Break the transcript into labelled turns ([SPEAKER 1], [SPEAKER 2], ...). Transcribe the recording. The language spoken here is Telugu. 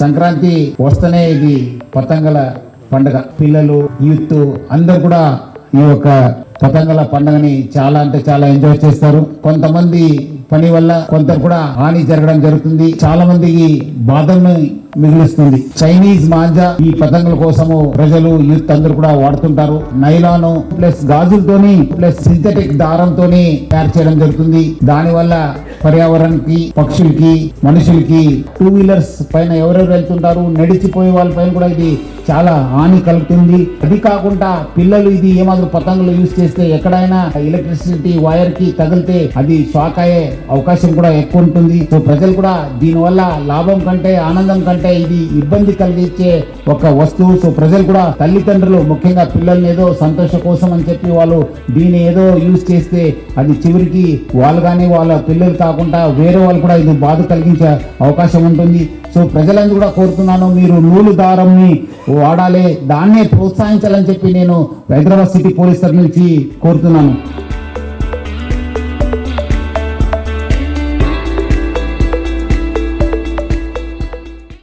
[SPEAKER 1] సంక్రాంతి వస్తేనే ఇది పతంగల పండుగ. పిల్లలు, యూత్ అందరు కూడా ఈ యొక్క పతంగల పండుగని చాలా అంటే చాలా ఎంజాయ్ చేస్తారు. కొంతమంది పని వల్ల కొంత కూడా హాని జరగడం జరుగుతుంది. చాలా మందికి బాధను మిగులుస్తుంది. చైనీస్ మాంజా ఈ పతంగుల కోసము ప్రజలు, యూత్ అందరూ కూడా వాడుతుంటారు. నైలాను ప్లస్ గాజులతోని ప్లస్ సింథటిక్ దారంతోని తయారు చేయడం జరుగుతుంది. దాని వల్ల పర్యావరణానికి, పక్షులకి, మనుషులకి, టూ వీలర్స్ పైన ఎవరెవరు వెళ్తుంటారు, నడిచిపోయే వాళ్ళ పైన కూడా ఇది చాలా హాని కలుగుతుంది. అది కాకుండా పిల్లలు ఇది ఏమాత్రం పతంగులు యూజ్ చేస్తే ఎక్కడైనా ఎలక్ట్రిసిటీ వైర్ కి తగిలితే అది షాక్ అయ్యే అవకాశం కూడా ఎక్కువ ఉంటుంది. సో ప్రజలు కూడా దీనివల్ల లాభం కంటే, ఆనందం కంటే ఇది ఇబ్బంది కలిగించే ఒక వస్తువు. సో ప్రజలు కూడా, తల్లిదండ్రులు ముఖ్యంగా పిల్లల్ని ఏదో సంతోషం కోసం అని చెప్పి వాళ్ళు దీన్ని ఏదో యూజ్ చేస్తే అది చివరికి వాళ్ళు కానీ వాళ్ళ పిల్లలు కాకుండా వేరే వాళ్ళు కూడా ఇది బాధ కలిగించే అవకాశం ఉంటుంది. సో ప్రజలందరూ కూడా కోరుతున్నాను, మీరు నూలు దారంని వాడాలి, దాన్నే ప్రోత్సహించాలని చెప్పి నేను హైదరాబాద్ సిటీ పోలీస్ తరఫు నుంచి కోరుతున్నాను.